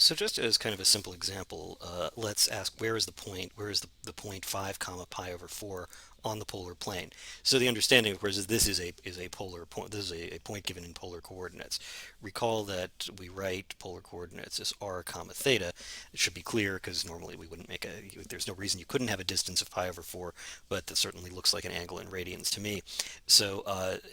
So just as kind of a simple example, let's ask where is the point 5 comma pi over 4 on the polar plane. So the understanding, of course, is this is a polar point. This is a point given in polar coordinates. Recall that we write polar coordinates as r comma theta. It should be clear because normally we wouldn't make there's no reason you couldn't have a distance of pi over 4, but that certainly looks like an angle in radians to me. So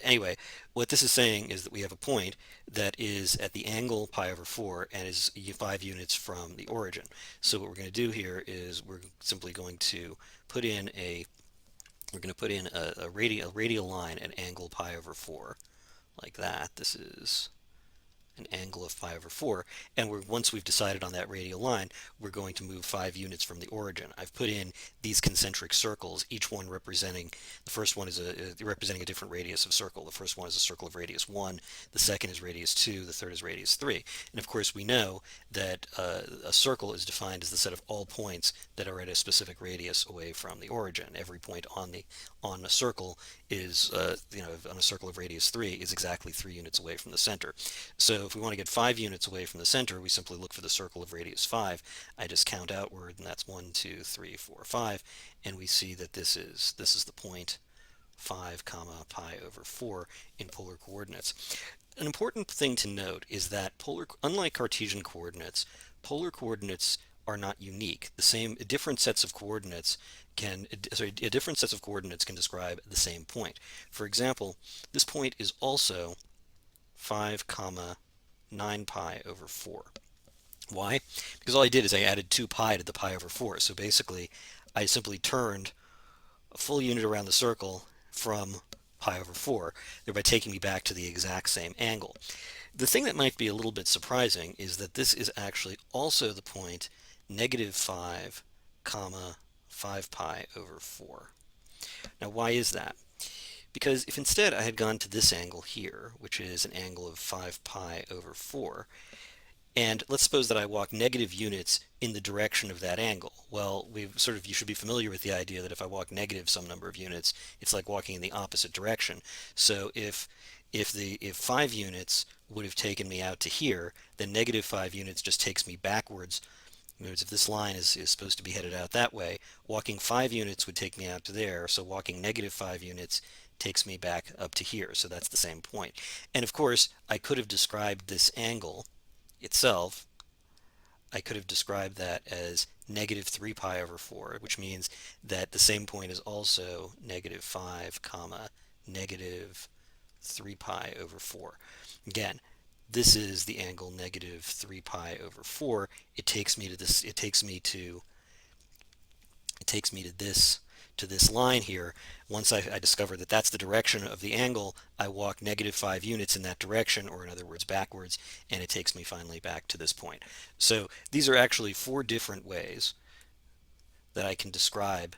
anyway, what this is saying is that we have a point that is at the angle pi over 4 and is 5 units from the origin. So what we're going to do here is we're simply going to put in a radial line at angle pi over 4 like that. This is an angle of pi over 4, and once we've decided on that radial line, we're going to move 5 units from the origin. I've put in these concentric circles, each one representing, the first one is representing a different radius of circle. The first one is a circle of radius 1, the second is radius 2, the third is radius 3. And of course we know that a circle is defined as the set of all points that are at a specific radius away from the origin. Every point on a circle is, on a circle of radius 3 is exactly 3 units away from the center. So if we want to get 5 units away from the center, we simply look for the circle of radius 5. I just count outward, and that's 1, 2, 3, 4, 5, and we see that this is the point 5 comma pi over 4 in polar coordinates. An important thing to note is that unlike Cartesian coordinates, polar coordinates are not unique. Different sets of coordinates different sets of coordinates can describe the same point. For example, this point is also 5 comma 9 pi over 4. Why? Because all I did is I added 2 pi to the pi over 4. So basically, I simply turned a full unit around the circle from pi over 4, thereby taking me back to the exact same angle. The thing that might be a little bit surprising is that this is actually also the point negative 5 comma 5 pi over 4. Now why is that? Because if instead I had gone to this angle here, which is an angle of 5 pi over 4, and let's suppose that I walk negative units in the direction of that angle. Well, you should be familiar with the idea that if I walk negative some number of units, it's like walking in the opposite direction. So if 5 units would have taken me out to here, then negative 5 units just takes me backwards. In other words, if this line is supposed to be headed out that way, walking 5 units would take me out to there, so walking negative 5 units takes me back up to here, so that's the same point. And of course, I could have described this angle itself, I could have described that as negative 3 pi over 4, which means that the same point is also negative 5 comma negative 3 pi over 4. Again, this is the angle negative 3 pi over 4. It takes me to this line here. Once I discover that that's the direction of the angle, I walk negative 5 units in that direction, or in other words backwards, and it takes me finally back to this point. So these are actually 4 different ways that I can describe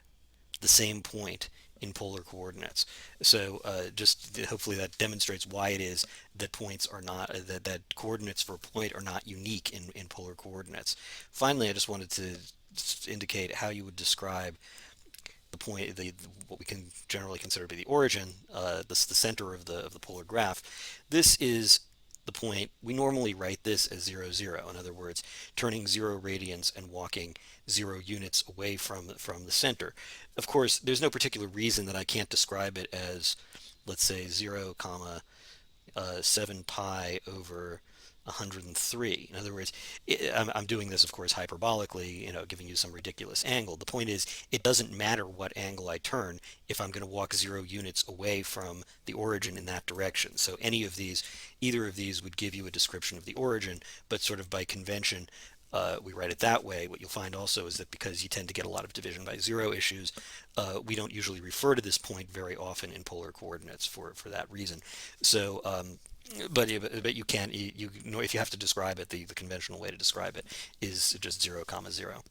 the same point in polar coordinates. So just hopefully that demonstrates why it is that points are not that coordinates for a point are not unique in polar coordinates. Finally, I just wanted to indicate how you would describe the point, what we can generally consider to be the origin, the center of the polar graph. This is the point. We normally write this as 0, 0. In other words, turning 0 radians and walking 0 units away from the center. Of course, there's no particular reason that I can't describe it as, let's say, 0 comma 7 pi over 103. In other words, I'm doing this, of course, hyperbolically, giving you some ridiculous angle. The point is, it doesn't matter what angle I turn if I'm going to walk 0 units away from the origin in that direction. So either of these would give you a description of the origin, but sort of by convention, we write it that way. What you'll find also is that because you tend to get a lot of division by 0 issues, we don't usually refer to this point very often in polar coordinates for that reason. So but you can't, if you have to describe it, the conventional way to describe it is just 0 comma 0.